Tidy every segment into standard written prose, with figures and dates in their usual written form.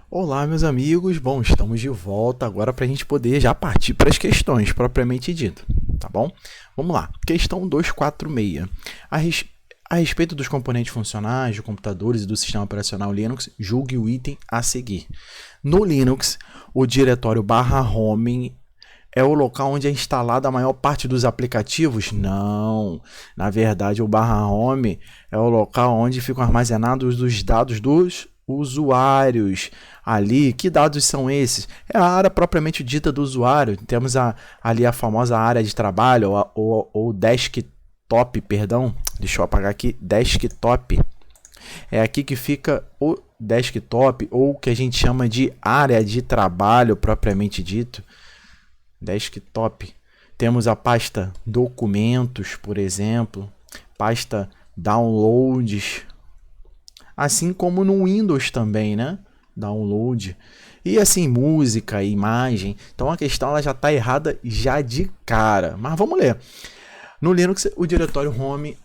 Olá, meus amigos. Bom, estamos de volta agora para a gente poder já partir para as questões propriamente dito, tá bom? Vamos lá. Questão 246. A respeito dos componentes funcionais, de computadores e do sistema operacional Linux, julgue o item a seguir. No Linux, o diretório /home é o local onde é instalada a maior parte dos aplicativos? Não. Na verdade, o /home é o local onde ficam armazenados os dados dos usuários. Ali, que dados são esses? É a área propriamente dita do usuário. Temos ali a famosa área de trabalho, ou desktop, perdão. Deixa eu apagar aqui, desktop. É aqui que fica o desktop, ou o que a gente chama de área de trabalho propriamente dito. Desktop. Temos a pasta documentos, por exemplo, pasta downloads, assim como no Windows também, né? Download. E assim, música, imagem. Então a questão ela já está errada já de cara. Mas vamos ler. No Linux, o diretório home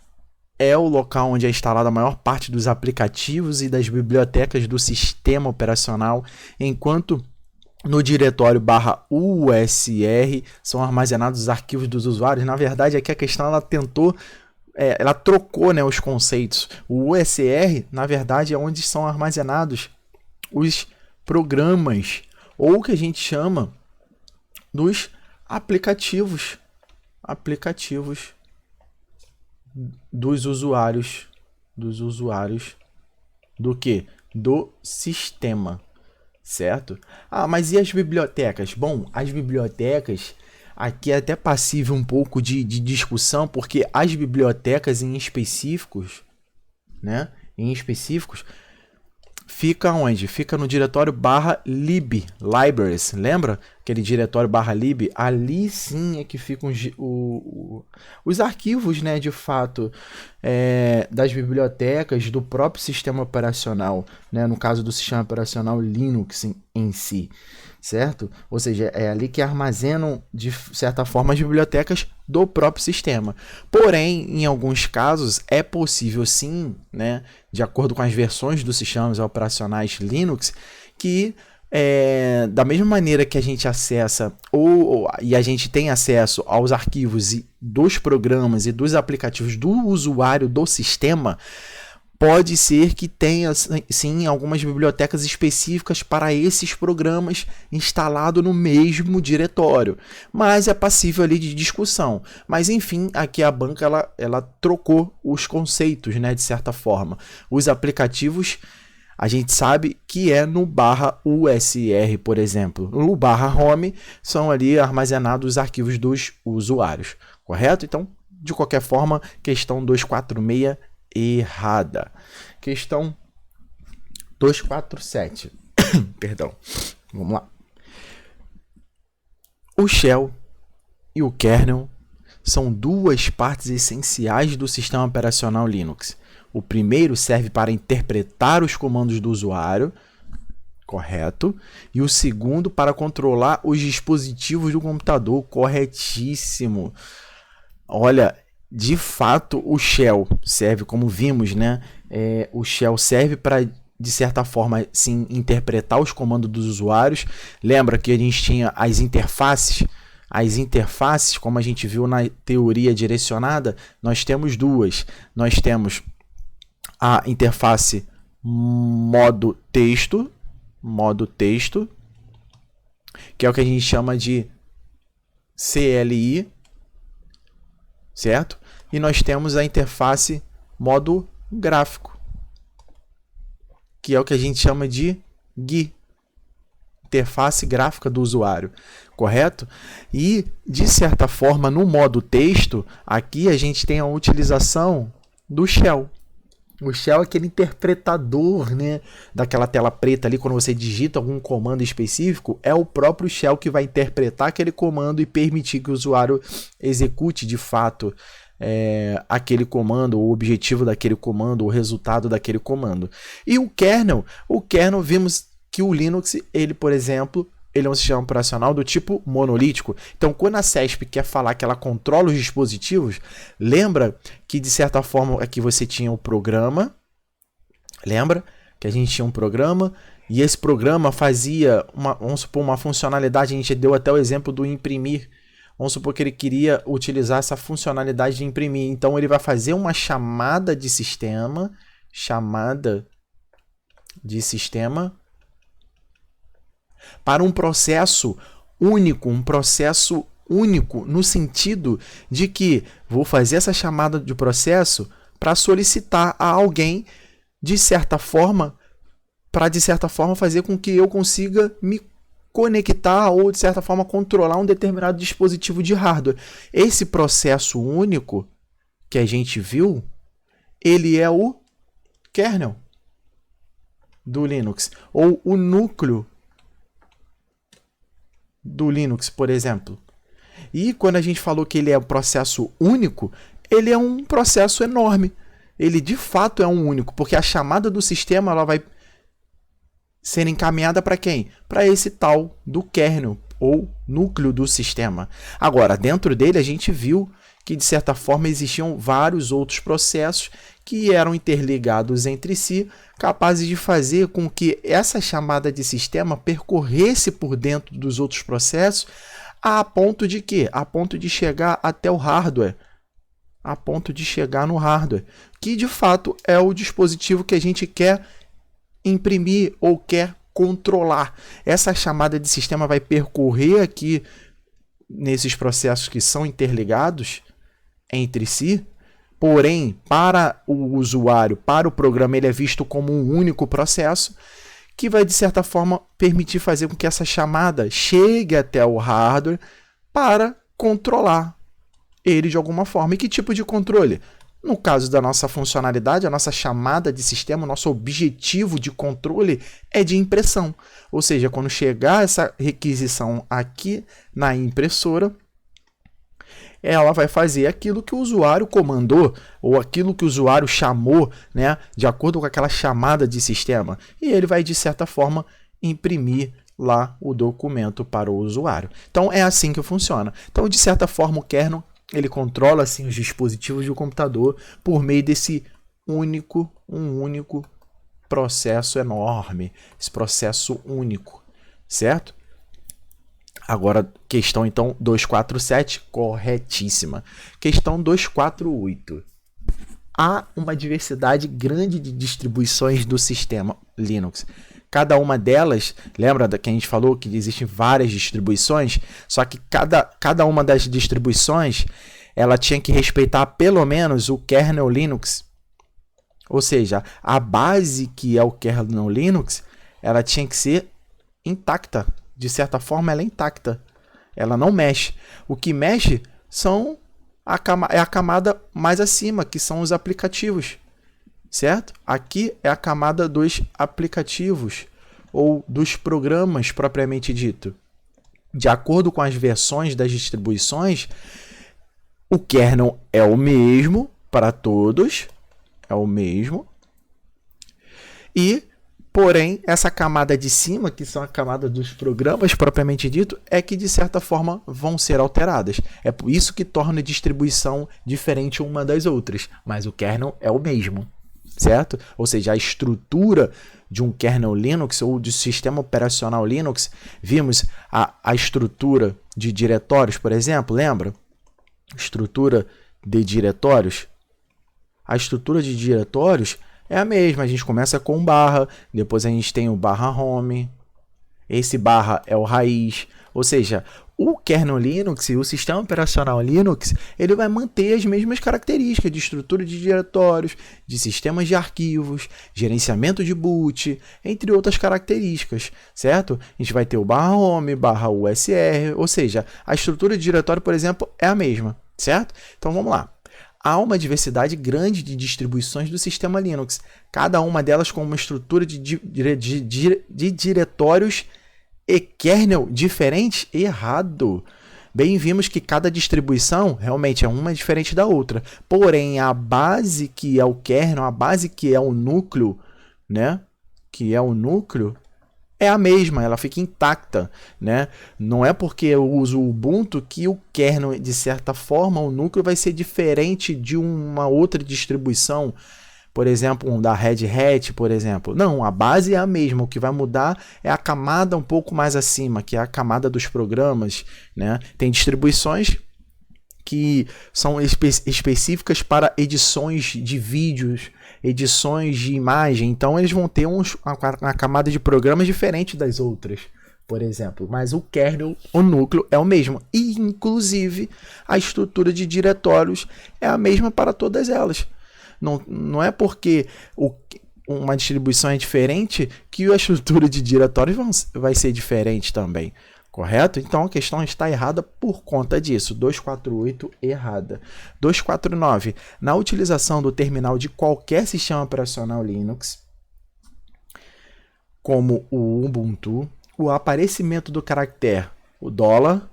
é o local onde é instalada a maior parte dos aplicativos e das bibliotecas do sistema operacional, enquanto no diretório /usr são armazenados os arquivos dos usuários. Na verdade, aqui a questão ela trocou, né, os conceitos. O USR, na verdade, é onde são armazenados os programas, ou o que a gente chama dos aplicativos dos usuários do quê? Do sistema, certo? Mas e as bibliotecas? Bom, as bibliotecas aqui é até passível um pouco de discussão, porque as bibliotecas em específicos, né? Fica onde? Fica no diretório /lib, libraries, lembra? Aquele diretório /lib, ali sim é que ficam os arquivos, né, de fato, das bibliotecas do próprio sistema operacional, né, no caso do sistema operacional Linux em si, certo? Ou seja, é ali que armazenam, de certa forma, as bibliotecas do próprio sistema. Porém, em alguns casos, é possível sim, né, de acordo com as versões dos sistemas operacionais Linux, que da mesma maneira que a gente acessa e a gente tem acesso aos arquivos dos programas e dos aplicativos do usuário do sistema, pode ser que tenha, sim, algumas bibliotecas específicas para esses programas instalados no mesmo diretório. Mas é passível ali de discussão. Mas, enfim, aqui a banca ela trocou os conceitos, né, de certa forma. Os aplicativos, a gente sabe que é no /usr, por exemplo. No /home são ali armazenados os arquivos dos usuários. Correto? Então, de qualquer forma, questão 246 errada. Questão 247. Perdão. Vamos lá. O shell e o kernel são duas partes essenciais do sistema operacional Linux. O primeiro serve para interpretar os comandos do usuário, correto? E o segundo para controlar os dispositivos do computador, corretíssimo. Olha, de fato, o shell serve, como vimos, né? O shell serve para, de certa forma, sim, interpretar os comandos dos usuários. Lembra que a gente tinha as interfaces? As interfaces, como a gente viu na teoria direcionada, nós temos duas. Nós temos a interface modo texto, que é o que a gente chama de CLI, certo? E nós temos a interface modo gráfico, que é o que a gente chama de GUI, interface gráfica do usuário, correto? E, de certa forma, no modo texto, aqui a gente tem a utilização do shell. O shell é aquele interpretador, né, daquela tela preta ali, quando você digita algum comando específico, é o próprio shell que vai interpretar aquele comando e permitir que o usuário execute de fato aquele comando, o objetivo daquele comando, o resultado daquele comando. E o kernel vimos que o Linux, ele, por exemplo, ele é um sistema operacional do tipo monolítico. Então, quando a CESP quer falar que ela controla os dispositivos, lembra que, de certa forma, aqui você tinha o programa. Lembra que a gente tinha um programa E esse programa fazia, vamos supor, uma funcionalidade, a gente deu até o exemplo do imprimir. Vamos supor que ele queria utilizar essa funcionalidade de imprimir. Então, ele vai fazer uma chamada de sistema, para um processo único, no sentido de que vou fazer essa chamada de processo para solicitar a alguém, de certa forma, fazer com que eu consiga me conectar ou, de certa forma, controlar um determinado dispositivo de hardware. Esse processo único que a gente viu, ele é o kernel do Linux, ou o núcleo do Linux, por exemplo. E quando a gente falou que ele é um processo único, ele é um processo enorme. Ele, de fato, é um único, porque a chamada do sistema ela vai ser encaminhada para quem? Para esse tal do kernel, ou núcleo do sistema. Agora, dentro dele, a gente viu que, de certa forma, existiam vários outros processos que eram interligados entre si, capazes de fazer com que essa chamada de sistema percorresse por dentro dos outros processos a ponto de quê? A ponto de chegar até o hardware. A ponto de chegar no hardware, que, de fato, é o dispositivo que a gente quer imprimir ou quer controlar. Essa chamada de sistema vai percorrer aqui nesses processos que são interligados entre si, porém, para o usuário, para o programa, ele é visto como um único processo que vai, de certa forma, permitir fazer com que essa chamada chegue até o hardware para controlar ele de alguma forma. E que tipo de controle? No caso da nossa funcionalidade, a nossa chamada de sistema, o nosso objetivo de controle é de impressão. Ou seja, quando chegar essa requisição aqui na impressora, ela vai fazer aquilo que o usuário comandou, ou aquilo que o usuário chamou, né, de acordo com aquela chamada de sistema. E ele vai, de certa forma, imprimir lá o documento para o usuário. Então, é assim que funciona. Então, de certa forma, o kernel ele controla assim os dispositivos do computador por meio desse um único processo enorme, esse processo único, certo? Agora, questão então 247, corretíssima. Questão 248. Há uma diversidade grande de distribuições do sistema Linux. Cada uma delas, lembra que a gente falou que existem várias distribuições, só que cada uma das distribuições ela tinha que respeitar pelo menos o kernel Linux. Ou seja, a base que é o kernel Linux, ela tinha que ser intacta. De certa forma, ela é intacta. Ela não mexe. O que mexe é a camada mais acima, que são os aplicativos. Certo? Aqui é a camada dos aplicativos ou dos programas propriamente dito. De acordo com as versões das distribuições, o kernel é o mesmo para todos, é o mesmo. E, porém, essa camada de cima, que são a camada dos programas propriamente dito, é que de certa forma vão ser alteradas. É por isso que torna a distribuição diferente uma das outras, mas o kernel é o mesmo. Certo? Ou seja, a estrutura de um kernel Linux ou de sistema operacional Linux, vimos a estrutura de diretórios, por exemplo, lembra? Estrutura de diretórios. A estrutura de diretórios é a mesma, a gente começa com barra, depois a gente tem o barra home, esse barra é o raiz, ou seja, o kernel Linux e o sistema operacional Linux, ele vai manter as mesmas características de estrutura de diretórios, de sistemas de arquivos, gerenciamento de boot, entre outras características, certo? A gente vai ter o barra home, barra USR, ou seja, a estrutura de diretório, por exemplo, é a mesma, certo? Então vamos lá. Há uma diversidade grande de distribuições do sistema Linux, cada uma delas com uma estrutura de diretórios e kernel diferente? Errado. Bem, vimos que cada distribuição realmente é uma diferente da outra. Porém, a base que é o kernel, a base que é o núcleo, né? Que é o núcleo, é a mesma, ela fica intacta, né? Não é porque eu uso o Ubuntu que o kernel, de certa forma, o núcleo vai ser diferente de uma outra distribuição. por exemplo, um da Red Hat, por exemplo. Não, a base é a mesma, o que vai mudar é a camada um pouco mais acima, que é a camada dos programas, né? Tem distribuições que são específicas para edições de vídeos, edições de imagem, então eles vão ter uma camada de programas diferente das outras, por exemplo, mas o kernel, o núcleo é o mesmo, e inclusive a estrutura de diretórios é a mesma para todas elas. Não é porque uma distribuição é diferente que a estrutura de diretórios vai ser diferente também. Correto? Então a questão está errada por conta disso. 248 errada. 249. Na utilização do terminal de qualquer sistema operacional Linux, como o Ubuntu, o aparecimento do caractere o dólar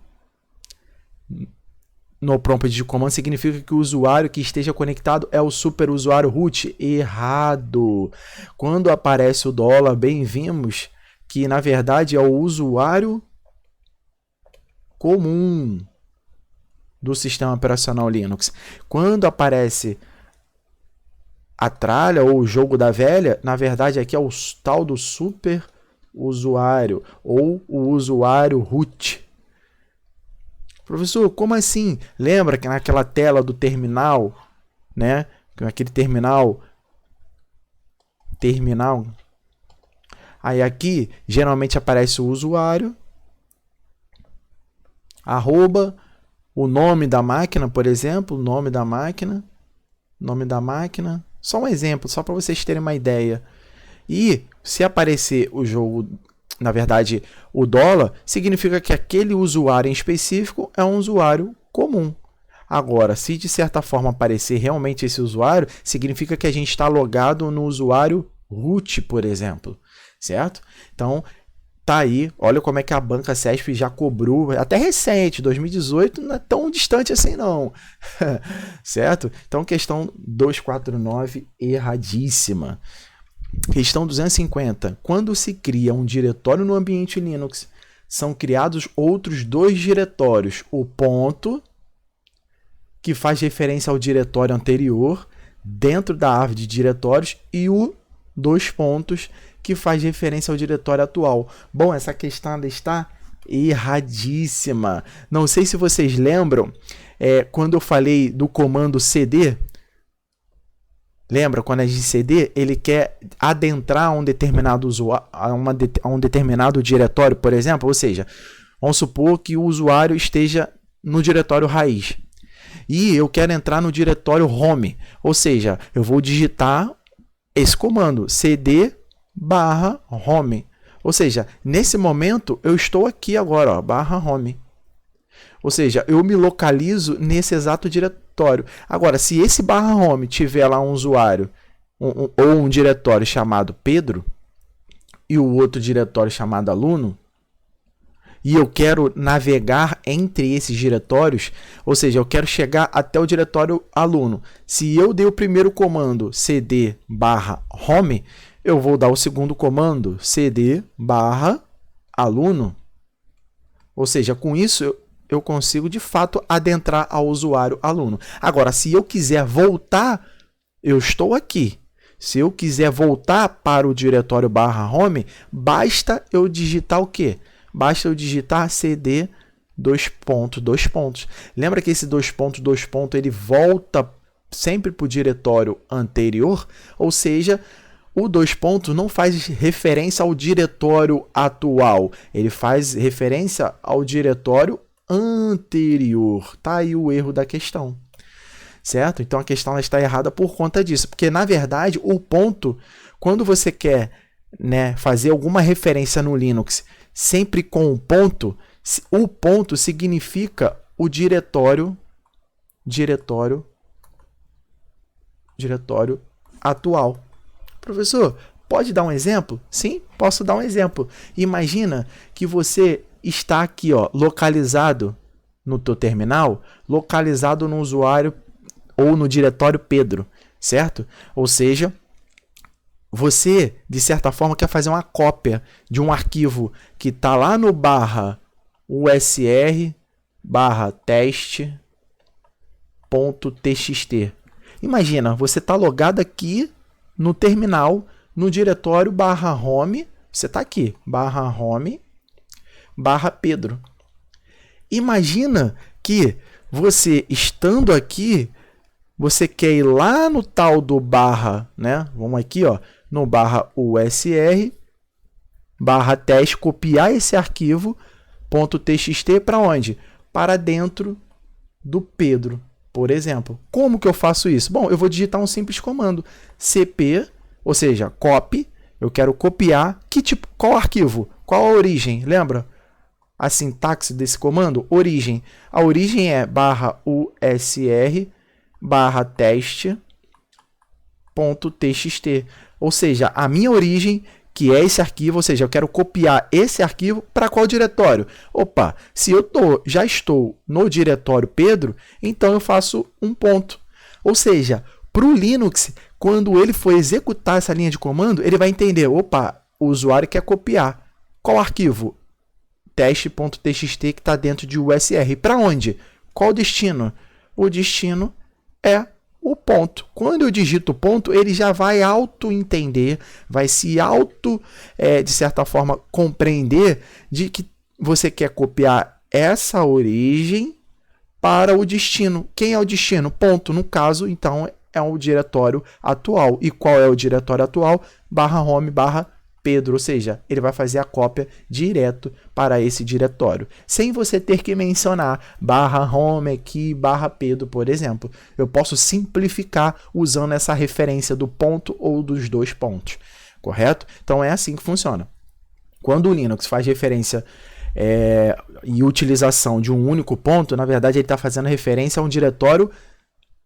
no prompt de comando significa que o usuário que esteja conectado é o superusuário root. Errado. Quando aparece o dólar, bem vimos que na verdade é o usuário comum do sistema operacional Linux. Quando aparece a tralha ou o jogo da velha, na verdade aqui é o tal do super usuário ou o usuário root. Professor, como assim? Lembra que naquela tela do terminal, né? Aquele terminal. Aí aqui geralmente aparece o usuário, arroba, o nome da máquina, por exemplo, nome da máquina, só um exemplo, só para vocês terem uma ideia. E se aparecer o jogo, na verdade, o dólar, significa que aquele usuário em específico é um usuário comum. Agora, se de certa forma aparecer realmente esse usuário, significa que a gente está logado no usuário root, por exemplo, certo? Então, tá aí, olha como é que a banca CESP já cobrou, até recente, 2018, não é tão distante assim não, certo? Então, questão 249, erradíssima. Questão 250, quando se cria um diretório no ambiente Linux, são criados outros dois diretórios, o ponto, que faz referência ao diretório anterior, dentro da árvore de diretórios, e o dois pontos, que faz referência ao diretório atual. Bom, essa questão está erradíssima. Não sei se vocês lembram, quando eu falei do comando cd, lembra quando a gente cd, ele quer adentrar a um determinado usuário, a um determinado diretório, por exemplo, ou seja, vamos supor que o usuário esteja no diretório raiz e eu quero entrar no diretório home, ou seja, eu vou digitar esse comando cd /home, ou seja, nesse momento eu estou aqui agora, ó, /home, ou seja, eu me localizo nesse exato diretório. Agora, se esse /home tiver lá um usuário ou um diretório chamado Pedro e o outro diretório chamado aluno, e eu quero navegar entre esses diretórios, ou seja, eu quero chegar até o diretório aluno. Se eu dei o primeiro comando cd /home, eu vou dar o segundo comando cd /aluno. Ou seja, com isso eu consigo de fato adentrar ao usuário aluno. Agora, se eu quiser voltar, eu estou aqui. Se eu quiser voltar para o diretório /home, basta eu digitar o quê? Basta eu digitar cd dois pontos. Lembra que esse dois pontos ele volta sempre para o diretório anterior? Ou seja, o dois pontos não faz referência ao diretório atual, ele faz referência ao diretório anterior. Tá aí o erro da questão, certo? Então a questão está errada por conta disso, porque na verdade o ponto, quando você quer, né, fazer alguma referência no Linux sempre com o ponto significa o diretório atual. Professor, pode dar um exemplo? Sim, posso dar um exemplo. Imagina que você está aqui, ó, localizado no teu terminal, localizado no usuário ou no diretório Pedro, certo? Ou seja, você, de certa forma, quer fazer uma cópia de um arquivo que está lá no /usr/test.txt. Imagina, você está logado aqui no terminal, no diretório /home, você está aqui, /home, /Pedro. Imagina que você, estando aqui, você quer ir lá no tal do barra, né? Vamos aqui, ó, no /usr, /teste, copiar esse arquivo .txt para onde? Para dentro do Pedro, por exemplo. Como que eu faço isso? Bom, eu vou digitar um simples comando, cp, ou seja, copy, eu quero copiar, qual arquivo? Qual a origem? Lembra? A sintaxe desse comando? Origem. A origem é /usr, /teste.txt. Ou seja, a minha origem, que é esse arquivo, ou seja, eu quero copiar esse arquivo para qual diretório? Opa, se eu já estou no diretório Pedro, então eu faço um ponto. Ou seja, para o Linux, quando ele for executar essa linha de comando, ele vai entender, opa, o usuário quer copiar. Qual arquivo? Teste.txt que está dentro de USR. Para onde? Qual o destino? O destino é o ponto. Quando eu digito ponto, ele já vai auto-entender, vai se de certa forma, compreender de que você quer copiar essa origem para o destino. Quem é o destino? Ponto. No caso, então, é o diretório atual. E qual é o diretório atual? /home, /Pedro, ou seja, ele vai fazer a cópia direto para esse diretório, sem você ter que mencionar /home aqui, /Pedro, por exemplo. Eu posso simplificar usando essa referência do ponto ou dos dois pontos, correto? Então é assim que funciona. Quando o Linux faz referência e utilização de um único ponto, na verdade ele está fazendo referência a um diretório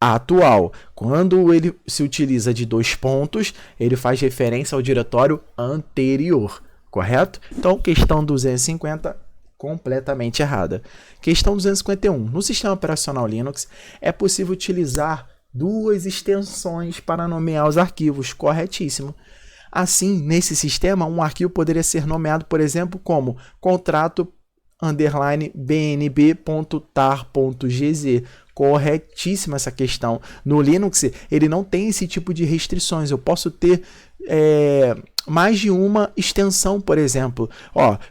atual. Quando ele se utiliza de dois pontos, ele faz referência ao diretório anterior, correto? Então, questão 250, completamente errada. Questão 251. No sistema operacional Linux, é possível utilizar duas extensões para nomear os arquivos, corretíssimo. Assim, nesse sistema, um arquivo poderia ser nomeado, por exemplo, como contrato_bnb.tar.gz. Corretíssima essa questão. No Linux, ele não tem esse tipo de restrições. Eu posso ter mais de uma extensão, por exemplo.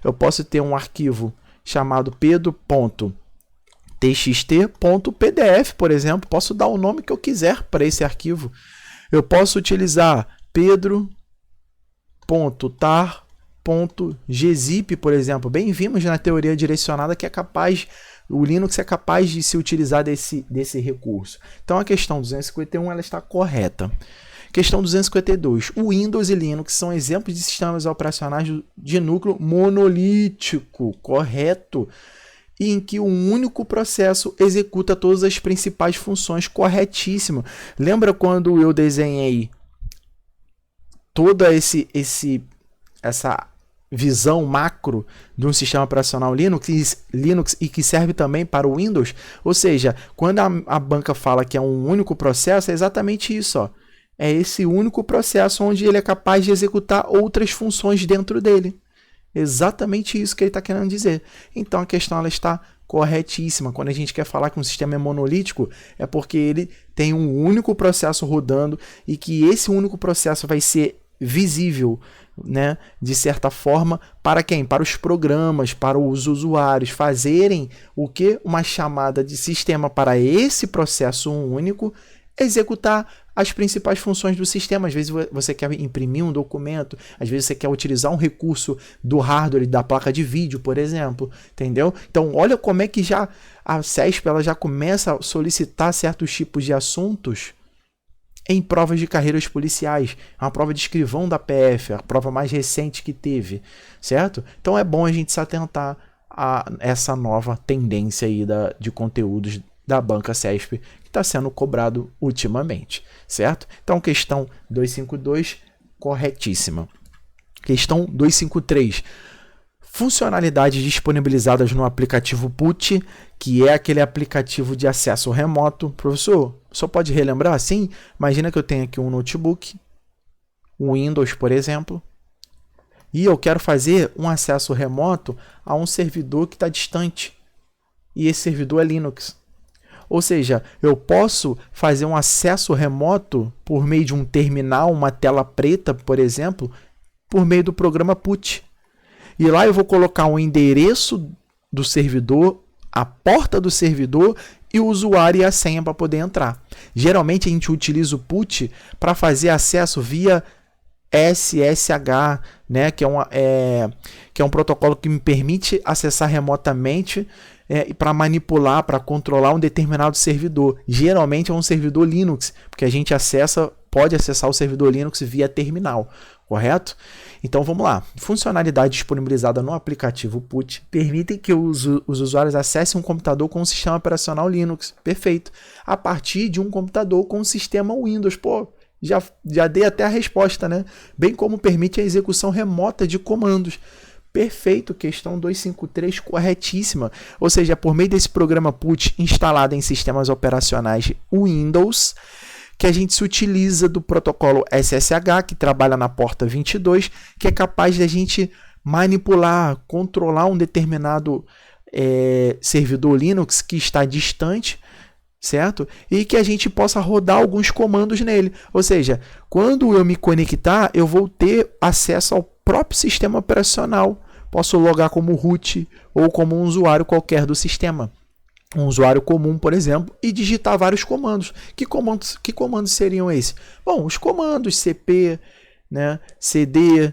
Eu posso ter um arquivo chamado pedro.txt.pdf, por exemplo. Posso dar o nome que eu quiser para esse arquivo. Eu posso utilizar pedro.tar.gzip, por exemplo. Bem, vimos na teoria direcionada que o Linux é capaz de se utilizar desse recurso. Então, a questão 251 ela está correta. Questão 252. O Windows e Linux são exemplos de sistemas operacionais de núcleo monolítico, correto? E em que um único processo executa todas as principais funções, corretíssimo. Lembra quando eu desenhei toda essa visão macro de um sistema operacional Linux e que serve também para o Windows? Ou seja, quando a banca fala que é um único processo, é exatamente isso. É esse único processo onde ele é capaz de executar outras funções dentro dele. Exatamente isso que ele está querendo dizer. Então a questão ela está corretíssima. Quando a gente quer falar que um sistema é monolítico, é porque ele tem um único processo rodando e que esse único processo vai ser visível, né, de certa forma, para quem? Para os programas, para os usuários fazerem o que? Uma chamada de sistema para esse processo único executar as principais funções do sistema. Às vezes você quer imprimir um documento, às vezes você quer utilizar um recurso do hardware da placa de vídeo, por exemplo, entendeu? Então, olha como é que já a CESP ela já começa a solicitar certos tipos de assuntos em provas de carreiras policiais, uma prova de escrivão da PF, a prova mais recente que teve, certo? Então é bom a gente se atentar a essa nova tendência aí de conteúdos da banca CESP que está sendo cobrado ultimamente, certo? Então questão 252, corretíssima. Questão 253. Funcionalidades disponibilizadas no aplicativo PUT, que é aquele aplicativo de acesso remoto. Professor, só pode relembrar? Sim, imagina que eu tenho aqui um notebook, um Windows, por exemplo, e eu quero fazer um acesso remoto a um servidor que está distante. E esse servidor é Linux. Ou seja, eu posso fazer um acesso remoto por meio de um terminal, uma tela preta, por exemplo, por meio do programa put. E lá eu vou colocar o endereço do servidor, a porta do servidor e o usuário e a senha para poder entrar. Geralmente a gente utiliza o put para fazer acesso via SSH, né, que é um protocolo que me permite acessar remotamente para manipular, para controlar um determinado servidor. Geralmente é um servidor Linux, porque a gente pode acessar o servidor Linux via terminal, correto? Então vamos lá. Funcionalidade disponibilizada no aplicativo put permitem que os usuários acessem um computador com um sistema operacional Linux, perfeito, a partir de um computador com um sistema Windows. Pô, já dei até a resposta, né? Bem como permite a execução remota de comandos. Perfeito, questão 253 corretíssima. Ou seja, por meio desse programa put instalado em sistemas operacionais Windows, que a gente se utiliza do protocolo SSH, que trabalha na porta 22, que é capaz de a gente manipular, controlar um determinado servidor Linux que está distante, certo? E que a gente possa rodar alguns comandos nele. Ou seja, quando eu me conectar, eu vou ter acesso ao próprio sistema operacional. Posso logar como root ou como um usuário qualquer do sistema. Um usuário comum, por exemplo, e digitar vários comandos. Que comandos seriam esses? Bom, os comandos cp, né, cd,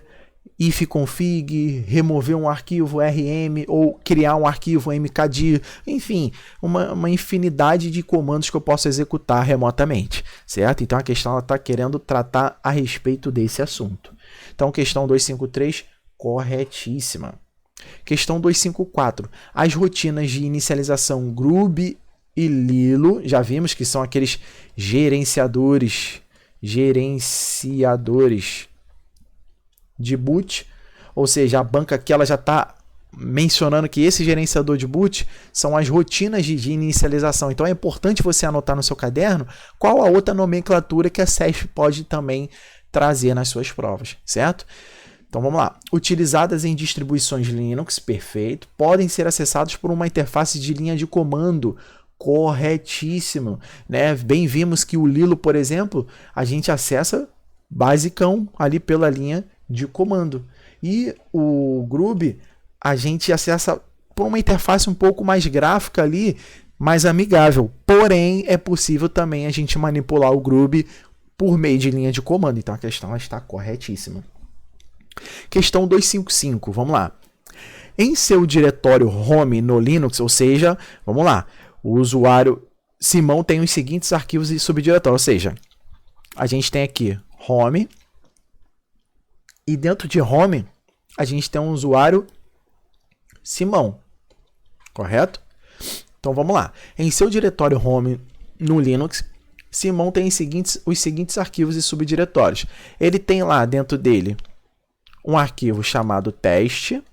ifconfig, remover um arquivo rm ou criar um arquivo mkdir, enfim, uma infinidade de comandos que eu posso executar remotamente, certo? Então a questão está querendo tratar a respeito desse assunto. Então, questão 253, corretíssima. Questão 254. As rotinas de inicialização Grub e Lilo, já vimos que são aqueles gerenciadores de boot, ou seja, a banca aqui ela já está mencionando que esse gerenciador de boot são as rotinas de inicialização. Então é importante você anotar no seu caderno qual a outra nomenclatura que a CESP pode também trazer nas suas provas, certo? Então vamos lá. Utilizadas em distribuições Linux, perfeito, podem ser acessados por uma interface de linha de comando, corretíssimo, né? Bem vimos que o Lilo, por exemplo, a gente acessa basicão ali pela linha de comando. E o Grub a gente acessa por uma interface um pouco mais gráfica ali, mais amigável. Porém, é possível também a gente manipular o Grub por meio de linha de comando. Então a questão está corretíssima. Questão 255, vamos lá. Em seu diretório home no Linux, ou seja, vamos lá, o usuário Simão tem os seguintes arquivos e subdiretórios, ou seja, a gente tem aqui home, e dentro de home a gente tem um usuário Simão, correto? Então vamos lá. Em seu diretório home no Linux, Simão tem os seguintes arquivos e subdiretórios. Ele tem lá dentro dele um arquivo chamado teste.txt.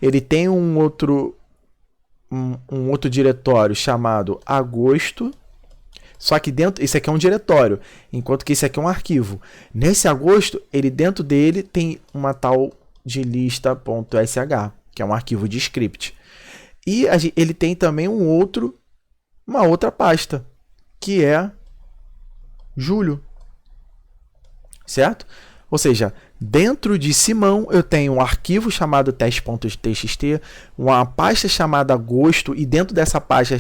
Ele tem um outro diretório chamado agosto. Só que dentro, esse aqui é um diretório, enquanto que esse aqui é um arquivo. Nesse agosto, ele dentro dele tem uma tal de lista.sh, que é um arquivo de script. E ele tem também uma outra pasta, que é julho. Certo? Ou seja, dentro de Simão eu tenho um arquivo chamado teste.txt, uma pasta chamada agosto, e dentro dessa pasta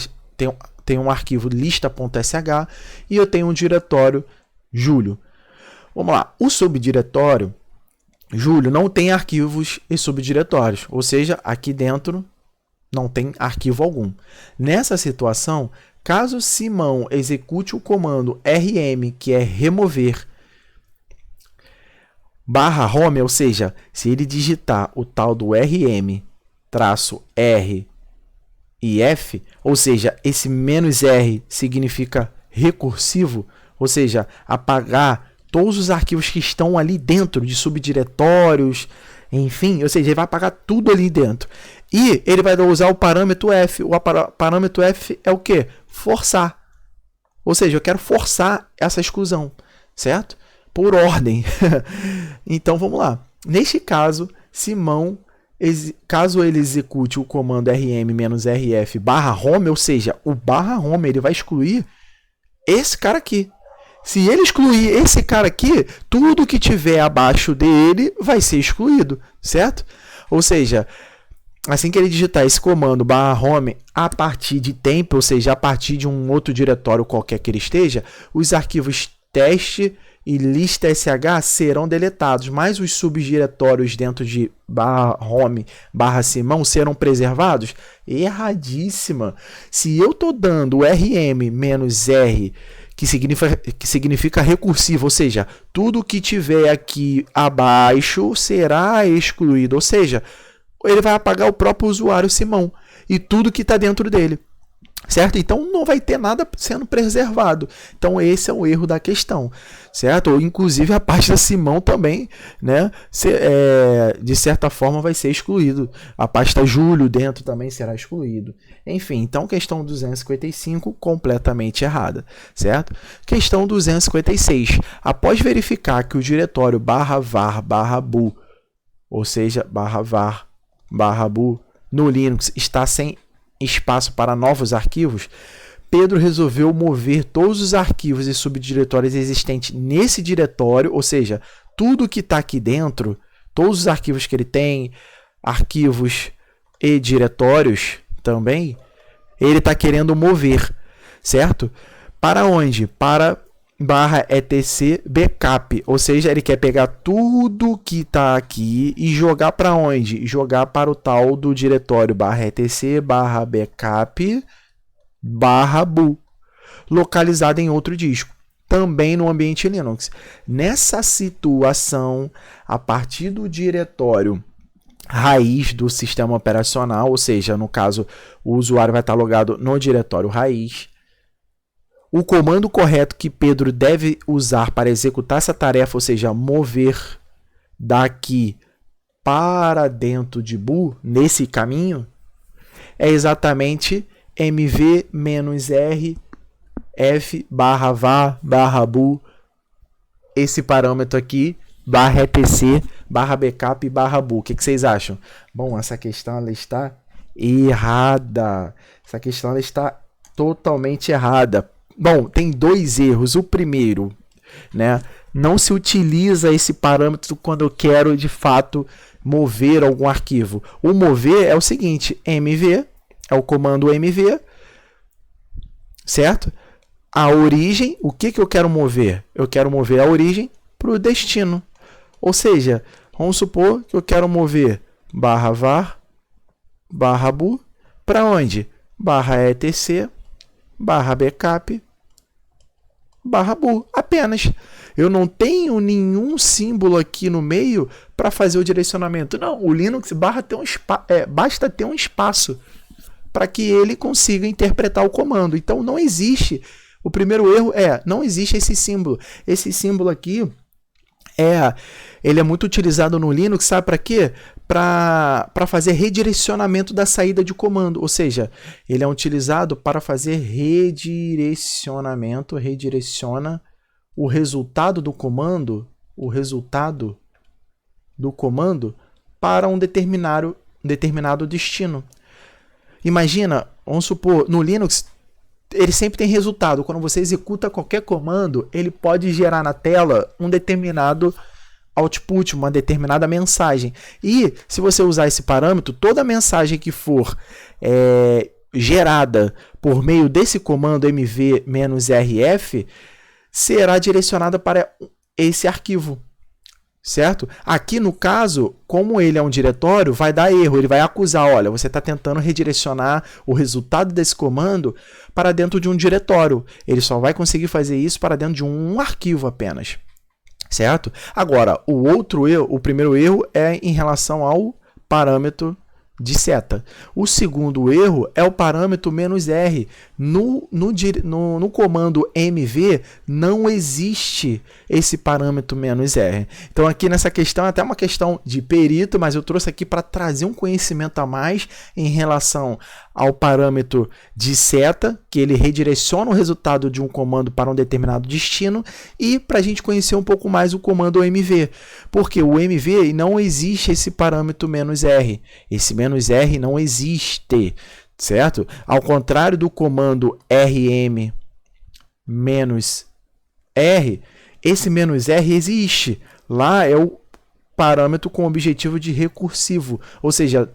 tem um arquivo lista.sh, e eu tenho um diretório julho. Vamos lá, o subdiretório julho não tem arquivos e subdiretórios, ou seja, aqui dentro não tem arquivo algum. Nessa situação, caso Simão execute o comando rm, que é remover /home, ou seja, se ele digitar o tal do rm -r e f, ou seja, esse "-r" significa recursivo, ou seja, apagar todos os arquivos que estão ali dentro de subdiretórios, enfim, ou seja, ele vai apagar tudo ali dentro. E ele vai usar o parâmetro f. O parâmetro f é o quê? Forçar. Ou seja, eu quero forçar essa exclusão, certo? Por ordem. Então vamos lá. Neste caso, Simão caso ele execute o comando rm-rf/home, ou seja, o /home ele vai excluir esse cara aqui. Se ele excluir esse cara aqui, tudo que tiver abaixo dele vai ser excluído, certo? Ou seja, assim que ele digitar esse comando /home a partir de temp, ou seja, a partir de um outro diretório qualquer que ele esteja, os arquivos teste e lista sh serão deletados, mas os subdiretórios dentro de /home/simão serão preservados? Erradíssima. Se eu estou dando o rm-r, que significa recursivo, ou seja, tudo que tiver aqui abaixo será excluído, ou seja, ele vai apagar o próprio usuário Simão e tudo que está dentro dele, certo? Então não vai ter nada sendo preservado. Então esse é o erro da questão, certo? Ou inclusive a pasta Simão também, né? De certa forma vai ser excluído. A pasta Júlio dentro também será excluído. Enfim, então questão 255 completamente errada, certo? Questão 256. Após verificar que o diretório /var/bu, ou seja, /var/bu no Linux está sem espaço para novos arquivos, Pedro resolveu mover todos os arquivos e subdiretórios existentes nesse diretório, ou seja, tudo que está aqui dentro, todos os arquivos que ele tem, arquivos e diretórios também, ele está querendo mover, certo? Para onde? Para /etc backup, ou seja, ele quer pegar tudo que está aqui e jogar para onde? Jogar para o tal do diretório /etc /backup /bu, localizado em outro disco, também no ambiente Linux. Nessa situação, a partir do diretório raiz do sistema operacional, ou seja, no caso, o usuário vai estar logado no diretório raiz, o comando correto que Pedro deve usar para executar essa tarefa, ou seja, mover daqui para dentro de bu, nesse caminho, é exatamente mv-r f/var/bu, esse parâmetro aqui, /etc /backup /bu. O que vocês acham? Bom, essa questão ela está errada. Essa questão ela está totalmente errada. Bom, tem dois erros. O primeiro, né, não se utiliza esse parâmetro quando eu quero de fato mover algum arquivo. O mover é o seguinte: mv é o comando mv, certo? A origem, o que eu quero mover? Eu quero mover a origem para o destino. Ou seja, vamos supor que eu quero mover /var/bu para onde? /etc /backup /bu, apenas. Eu não tenho nenhum símbolo aqui no meio para fazer o direcionamento. Não, o Linux basta ter um espaço para que ele consiga interpretar o comando. Então não existe. O primeiro erro não existe esse símbolo. Esse símbolo aqui ele é muito utilizado no Linux, sabe para quê? Para fazer redirecionamento da saída de comando, ou seja, ele é utilizado para fazer redirecionamento, redireciona o resultado do comando, para um determinado destino. Imagina, vamos supor, no Linux ele sempre tem resultado. Quando você executa qualquer comando, ele pode gerar na tela um determinado output, uma determinada mensagem. E se você usar esse parâmetro, toda mensagem que for gerada por meio desse comando mv-rf será direcionada para esse arquivo, certo? Aqui no caso, como ele é um diretório, vai dar erro, ele vai acusar, olha, você está tentando redirecionar o resultado desse comando para dentro de um diretório. Ele só vai conseguir fazer isso para dentro de um arquivo apenas, certo? Agora, o primeiro erro é em relação ao parâmetro de seta. O segundo erro é o parâmetro "-r". No comando mv não existe esse parâmetro "-r". Então aqui nessa questão é até uma questão de perito, mas eu trouxe aqui para trazer um conhecimento a mais em relação ao parâmetro de seta, que ele redireciona o resultado de um comando para um determinado destino, e para a gente conhecer um pouco mais o comando mv, porque o mv não existe esse parâmetro "-r". Esse "-r" não existe, certo? Ao contrário do comando rm "-r, esse "-r" existe. Lá é o parâmetro com objetivo de recursivo, ou seja,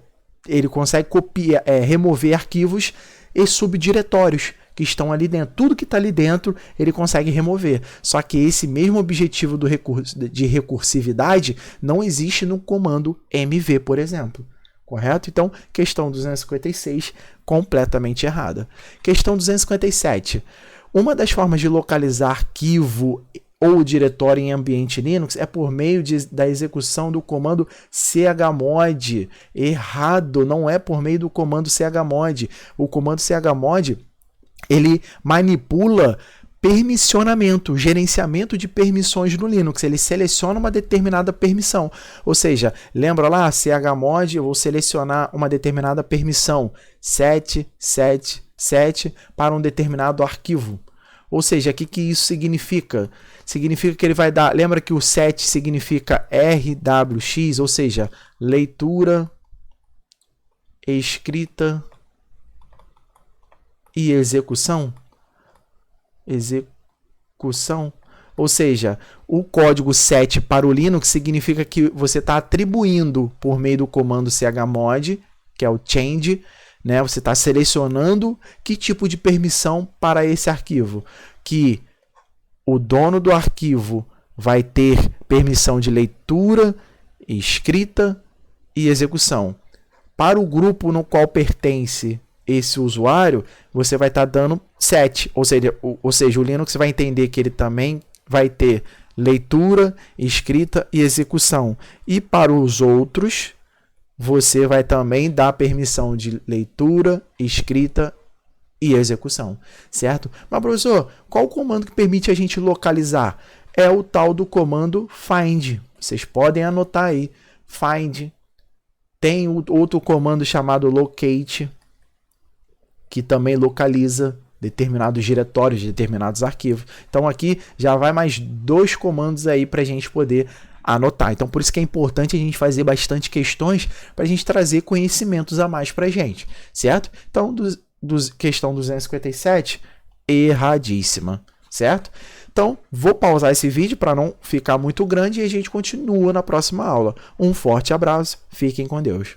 ele consegue copiar, remover arquivos e subdiretórios que estão ali dentro. Tudo que está ali dentro ele consegue remover. Só que esse mesmo objetivo de recursividade não existe no comando mv, por exemplo. Correto? Então, questão 256, completamente errada. Questão 257. Uma das formas de localizar arquivo ou diretório em ambiente Linux é por meio da execução do comando chmod. Errado, não é por meio do comando chmod. O comando chmod, ele manipula permissionamento, gerenciamento de permissões no Linux. Ele seleciona uma determinada permissão. Ou seja, lembra lá, chmod, eu vou selecionar uma determinada permissão, 777, para um determinado arquivo. Ou seja, o que isso significa? Significa que ele vai dar... Lembra que o 7 significa RWX, ou seja, leitura, escrita e execução? Execução. Ou seja, o código 7 para o Linux significa que você está atribuindo por meio do comando chmod, que é o change, né? Você está selecionando que tipo de permissão para esse arquivo. Que o dono do arquivo vai ter permissão de leitura, escrita e execução. Para o grupo no qual pertence esse usuário, você vai estar dando 7. Ou seja, o Linux vai entender que ele também vai ter leitura, escrita e execução. E para os outros, você vai também dar permissão de leitura, escrita e execução, certo? Mas, professor, qual o comando que permite a gente localizar? É o tal do comando find. Vocês podem anotar aí. Find. Tem outro comando chamado locate, que também localiza determinados diretórios, determinados arquivos. Então, aqui já vai mais 2 comandos aí para a gente poder anotar. Então, por isso que é importante a gente fazer bastante questões para a gente trazer conhecimentos a mais para a gente, certo? Então, questão 257, erradíssima, certo? Então, vou pausar esse vídeo para não ficar muito grande e a gente continua na próxima aula. Um forte abraço, fiquem com Deus.